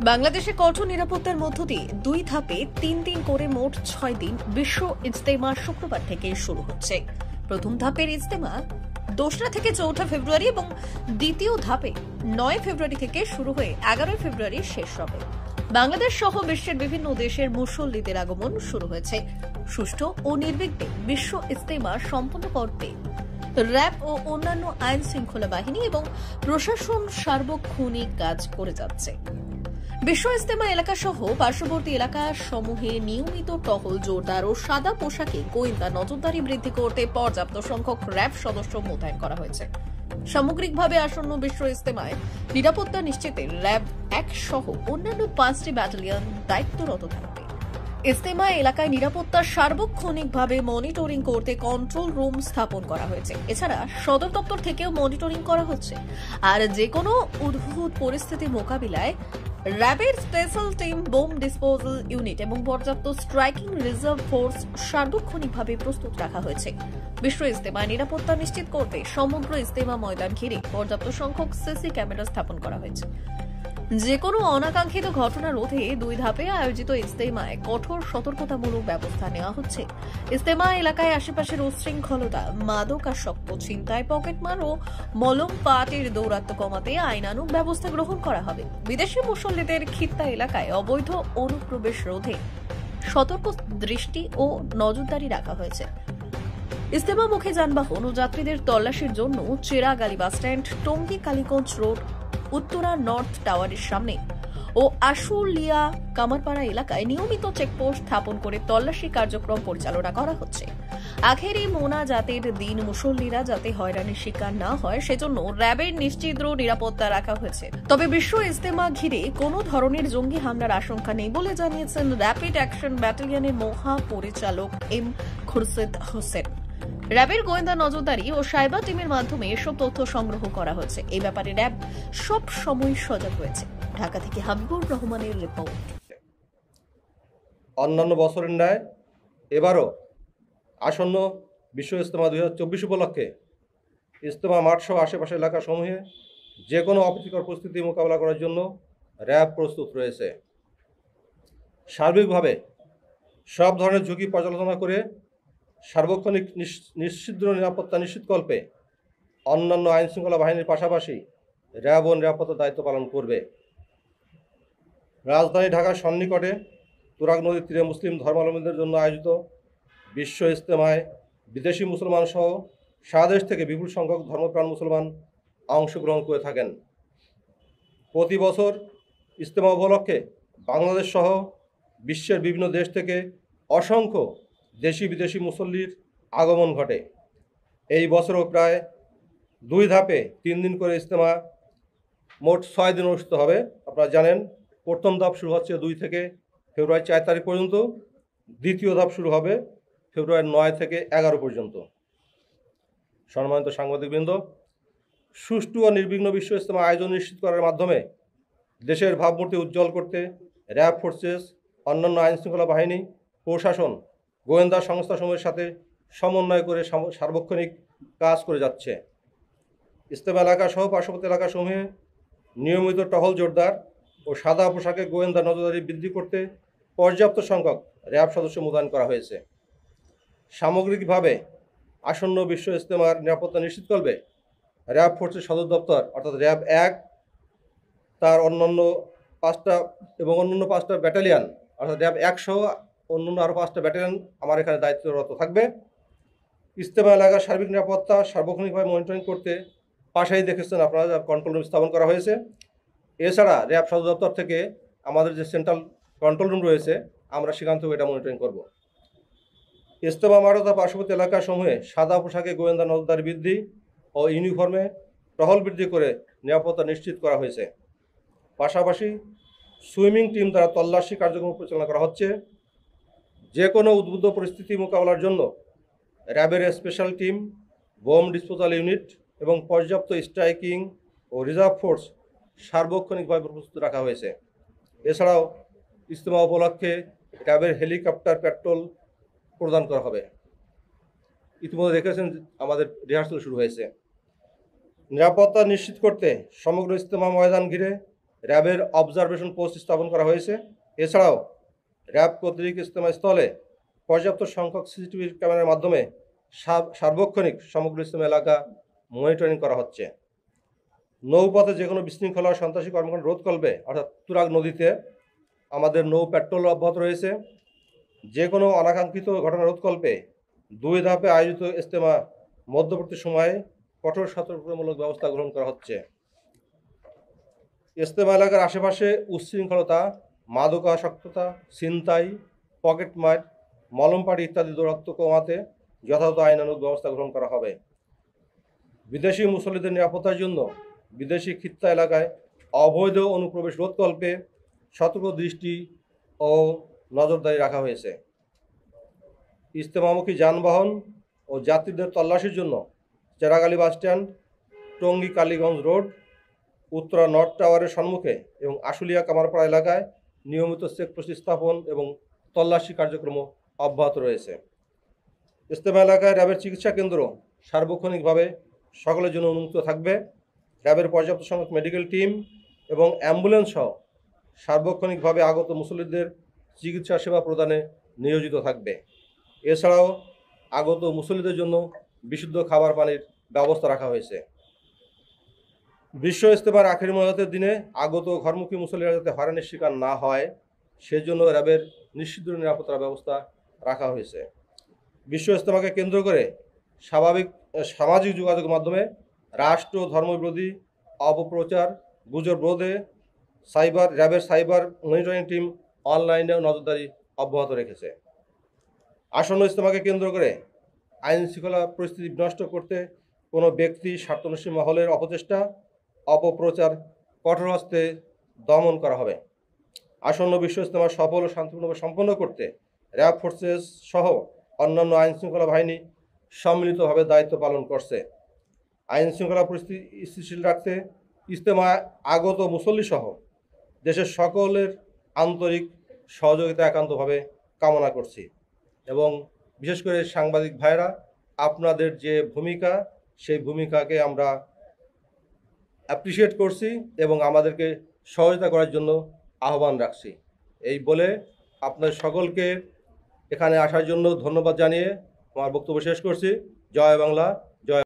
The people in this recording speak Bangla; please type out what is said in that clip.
বাংলাদেশে কঠোর নিরাপত্তার মধ্য দিয়ে 2 ধাপে 3 দিন করে মোট 6 দিন বিশ্ব ইজতেমা শুক্রবার থেকে শুরু হচ্ছে। প্রথম ধাপের ইজতেমা 2রা থেকে 4 ফেব্রুয়ারি এবং দ্বিতীয় ধাপে 9 ফেব্রুয়ারি থেকে শুরু হয়ে 11 ফেব্রুয়ারি শেষ হবে। বাংলাদেশ সহ বিশ্বের বিভিন্ন দেশের মুসল্লিদের আগমন শুরু হয়েছে। সুষ্ঠু ও নির্বিঘ্নে বিশ্ব ইজতেমা সম্পন্ন করতে র্যাব ও অন্যান্য আইন শৃঙ্খলা বাহিনী এবং প্রশাসন সার্বক্ষণিক কাজ করে যাচ্ছে। বিশ্ব ইজতেমা এলাকা সহ পার্শ্ববর্তী এলাকা সমূহে নিয়মিত টহল জোরদার ও সাদা পোশাকে গোয়েন্দা নজরদারি বৃদ্ধি করতে পর্যাপ্ত সংখ্যক র্যাব সদস্য মোতায়েন করা হয়েছে। সামগ্রিকভাবে আসন্ন বিশ্ব ইজতেমায় নিরাপত্তা নিশ্চিতে র্যাব 1 সহ অন্যান্য 5টি ব্যাটালিয়ন দায়িত্বরত থাকবে। ইজতেমা এলাকায় নিরাপত্তা সার্বক্ষণিকভাবে মনিটরিং করতে কন্ট্রোল রুম স্থাপন করা হয়েছে। এছাড়া সদর দপ্তর থেকেও মনিটরিং করা হচ্ছে। আর যে কোনো উদ্ভূত পরিস্থিতি মোকাবিলায় র্যাবের special team, bomb disposal unit এবং পর্যাপ্ত স্ট্রাইকিং রিজার্ভ ফোর্স সার্বক্ষণিকভাবে প্রস্তুত রাখা হয়েছে। বিশ্ব ইজতেমায় নিরাপত্তা নিশ্চিত করতে সমগ্র ইজতেমা ময়দান ঘিরে পর্যাপ্ত সংখ্যক সিসি ক্যামেরা স্থাপন করা হয়েছে। যে কোনো অনাকাঙ্ক্ষিত ঘটনা রোধে 2 ধাপে আয়োজিত ইজতেমায় কঠোর সতর্কতামূলক ব্যবস্থা নেওয়া হচ্ছে। ইজতেমা এলাকায় আশেপাশের উচ্ছৃঙ্খলতা, মাদকাসক্ত, ছিনতাই, পকেটমার ও মলম পাটের দৌরাত্ম্য কমাতে আইনানুগ ব্যবস্থা গ্রহণ করা হবে। বিদেশি মুসল্লিদের খিত্তা এলাকায় অবৈধ অনুপ্রবেশ রোধে সতর্ক দৃষ্টি ও নজরদারি রাখা হয়েছে। ইজতেমামুখী যানবাহন ও যাত্রীদের তল্লাশির জন্য Cheragali bus stand, Tongi Kaliganj road, Uttara north টাওয়ারের সামনে ও আশুলিয়া কামারপাড়া এলাকায় নিয়মিত চেকপোস্ট স্থাপন করে তল্লাশি কার্যক্রম পরিচালনা করা হচ্ছে। আখেরি মোনাজাতের দিন মুসল্লিরা যাতে হয়রানির শিকার না হয় সেজন্য র্যাবের নিশ্চিত নিরাপত্তা রাখা হয়েছে। তবে বিশ্ব ইজতেমা ঘিরে কোনো ধরনের জঙ্গি হামলার আশঙ্কা নেই বলে জানিয়েছেন র্যাপিড অ্যাকশন ব্যাটালিয়নের মহাপরিচালক এম খুরশেদ হোসেন। র্যাবের গোয়েন্দা নজরদারি ও সাইবার টিমের মাধ্যমে এসব তথ্য সংগ্রহ করা হচ্ছে। এই ব্যাপারে র্যাব সব সময় সজাগ রয়েছে। ঢাকা থেকে হাবিবুর রহমানের রিপোর্ট। অন্যান্য বছরের ন্যায় এবারও আসন্ন বিশ্ব ইজতেমা 2024 উপলক্ষে ইজতেমা মাঠ সহ আশেপাশের এলাকাসমূহে যে কোনো অপ্রীতিকর পরিস্থিতি মোকাবেলা করার জন্য র্যাব প্রস্তুত রয়েছে। সার্বিকভাবে সব ধরনের ঝুঁকি পর্যালোচনা করে সার্বক্ষণিক নিশ্চিদ্র নিরাপত্তা নিশ্চিতকল্পে অন্যান্য আইনশৃঙ্খলা বাহিনীর পাশাপাশি র্যাবও নিরাপত্তার দায়িত্ব পালন করবে। রাজধানী ঢাকার সন্নিকটে তুরাগ নদীর তীরে মুসলিম ধর্মাবলম্বীদের জন্য আয়োজিত বিশ্ব ইজতেমায় বিদেশি মুসলমান সহ সারা দেশ থেকে বিপুল সংখ্যক ধর্মপ্রাণ মুসলমান অংশগ্রহণ করে থাকেন। প্রতি বছর ইজতেমা উপলক্ষে বাংলাদেশ সহ বিশ্বের বিভিন্ন দেশ থেকে অসংখ্য দেশি বিদেশি মুসল্লির আগমন ঘটে। এই বছরও প্রায় 2 ধাপে 3 দিন করে ইজতেমা মোট 6 দিন অনুষ্ঠিত হবে। আপনারা জানেন, প্রথম ধাপ শুরু হচ্ছে 2 থেকে ফেব্রুয়ারি 4 তারিখ পর্যন্ত, দ্বিতীয় ধাপ শুরু হবে ফেব্রুয়ারি 9 থেকে 11 পর্যন্ত। সম্মানিত সাংবাদিকবৃন্দ, সুষ্ঠু ও নির্বিঘ্ন বিশ্ব ইজতেমা আয়োজন নিশ্চিত করার মাধ্যমে দেশের ভাবমূর্তি উজ্জ্বল করতে র্যাব ফোর্সেস, অন্যান্য আইনশৃঙ্খলা বাহিনী, প্রশাসন, গোয়েন্দা সংস্থাসমূহের সাথে সমন্বয় করে সার্বক্ষণিক কাজ করে যাচ্ছে। ইজতেমা এলাকা সহ পার্শ্ববর্তী এলাকাসমূহে নিয়মিত টহল জোরদার ও সাদা পোশাকে গোয়েন্দা নজরদারি বৃদ্ধি করতে পর্যাপ্ত সংখ্যক র্যাব সদস্য মোতায়েন করা হয়েছে। সামগ্রিকভাবে আসন্ন বিশ্ব ইজতেমার নিরাপত্তা নিশ্চিতকল্পে র্যাব ফোর্সের সদর দপ্তর অর্থাৎ র্যাব 1 তার অন্যান্য 5টা ব্যাটালিয়ন অর্থাৎ র্যাব 1 সহ অন্যান্য আরও 5টা ব্যাটালিয়ন আমার এখানে দায়িত্বরত থাকবে। ইজতেমা এলাকার সার্বিক নিরাপত্তা সার্বক্ষণিকভাবে মনিটরিং করতে পাশেই দেখেছেন আপনারা কন্ট্রোল রুম স্থাপন করা হয়েছে। এছাড়া র্যাব সদর দপ্তর থেকে আমাদের যে সেন্ট্রাল কন্ট্রোল রুম রয়েছে, আমরা সেখান থেকে এটা মনিটরিং করব। ইজতেমা মাঠ তথা পার্শ্ববর্তী এলাকাসমূহে সাদা পোশাকে গোয়েন্দা নজরদারি বৃদ্ধি ও ইউনিফর্মে টহল বৃদ্ধি করে নিরাপত্তা নিশ্চিত করা হয়েছে। পাশাপাশি সুইমিং টিম দ্বারা তল্লাশি কার্যক্রম পরিচালনা করা হচ্ছে। যে কোনো উদ্বুদ্ধ পরিস্থিতি মোকাবেলার জন্য র্যাবের special team, bomb disposal unit এবং পর্যাপ্ত স্ট্রাইকিং ও রিজার্ভ ফোর্স সার্বক্ষণিকভাবে প্রস্তুত রাখা হয়েছে। এছাড়াও ইজতেমা উপলক্ষে র্যাবের হেলিকপ্টার পেট্রোল প্রদান করা হবে। ইতিমধ্যে দেখেছেন আমাদের রিহার্সাল শুরু হয়েছে। নিরাপত্তা নিশ্চিত করতে সমগ্র ইজতেমা ময়দান ঘিরে র্যাবের অবজারভেশন পোস্ট স্থাপন করা হয়েছে। এছাড়াও র্যাব কর্তৃক ইজতেমা স্থলে পর্যাপ্ত সংখ্যক সিসিটিভি ক্যামেরার মাধ্যমে সার্বক্ষণিক সমগ্র ইজতেমা এলাকা মনিটরিং করা হচ্ছে। নৌপথে যে কোনো বিশৃঙ্খলা সন্ত্রাসী কর্মকাণ্ড রোধকল্পে অর্থাৎ তুরাগ নদীতে আমাদের নৌ পেট্রোল অব্যাহত রয়েছে। যে কোনো অনাকাঙ্ক্ষিত ঘটনা রোধকল্পে 2 ধাপে আয়োজিত ইজতেমা মধ্যবর্তী সময়ে কঠোর সতর্কতামূলক ব্যবস্থা গ্রহণ করা হচ্ছে। ইজতেমা এলাকার আশেপাশে উচ্ছৃঙ্খলতা, মাদকাসক্ততা, ছিনতাই, পকেটমার, মলমপাড়ি ইত্যাদি দৌরাত্ম্য কমাতে যথাযথ আইনানুগ ব্যবস্থা গ্রহণ করা হবে। বিদেশি মুসল্লিদের নিরাপত্তার জন্য বিদেশি খিত্তা এলাকায় অবৈধ অনুপ্রবেশ রোধকল্পে সতর্ক দৃষ্টি ও নজরদারি রাখা হয়েছে। ইজতেমামুখী যানবাহন ও যাত্রীদের তল্লাশির জন্য Cheragali bus stand, Tongi Kaliganj road, Uttara north টাওয়ারের সম্মুখে এবং আশুলিয়া কামারপাড়া এলাকায় নিয়মিত চেকপোস্ট স্থাপন এবং তল্লাশি কার্যক্রম অব্যাহত রয়েছে। ইজতেমা এলাকায় র্যাবের চিকিৎসা কেন্দ্র সার্বক্ষণিকভাবে সকলের জন্য উন্মুক্ত থাকবে। র্যাবের পর্যাপ্ত সংখ্যক মেডিকেল টিম এবং অ্যাম্বুলেন্স সহ সার্বক্ষণিকভাবে আগত মুসল্লিদের চিকিৎসা সেবা প্রদানে নিয়োজিত থাকবে। এছাড়াও আগত মুসল্লিদের জন্য বিশুদ্ধ খাবার পানির ব্যবস্থা রাখা হয়েছে। বিশ্ব ইজতেমার আখেরি মোনাজাতের দিনে আগত ঘরমুখী মুসল্লিরা যাতে হয়রানির শিকার না হয় সেজন্য র্যাবের নিশ্চিত নিরাপত্তার ব্যবস্থা রাখা হয়েছে। বিশ্ব ইজতেমাকে কেন্দ্র করে সামাজিক যোগাযোগ মাধ্যমে রাষ্ট্র ধর্মবিরোধী অপপ্রচার গুজব রোধে র্যাবের সাইবার মনিটরিং টিম অনলাইনেও নজরদারি অব্যাহত রেখেছে। আসন্ন ইজতেমাকে কেন্দ্র করে আইন শৃঙ্খলা পরিস্থিতি বিনষ্ট করতে কোনো ব্যক্তি স্বার্থন্বেষী মহলের অপচেষ্টা অপপ্রচার কঠোর হস্তে দমন করা হবে। আসন্ন বিশ্ব ইজতেমা সফল ও শান্তিপূর্ণভাবে সম্পন্ন করতে র্যাব ফোর্সেস সহ অন্যান্য আইন শৃঙ্খলা বাহিনী সম্মিলিতভাবে দায়িত্ব পালন করছে। আইন শৃঙ্খলা পরিস্থিতি স্থিতিশীল রাখতে ইজতেমা আগত মুসল্লি সহ দেশের সকলের আন্তরিক সহযোগিতা একান্তভাবে কামনা করছি এবং বিশেষ করে সাংবাদিক ভাইরা আপনাদের যে ভূমিকা সেই ভূমিকাকে আমরা অ্যাপ্রিসিয়েট করছি এবং আমাদেরকে সহযোগিতা করার জন্য আহ্বান রাখছি। এই বলে আপনাদের সকলকে এখানে আসার জন্য ধন্যবাদ জানিয়ে আমার বক্তব্য শেষ করছি। জয় বাংলা।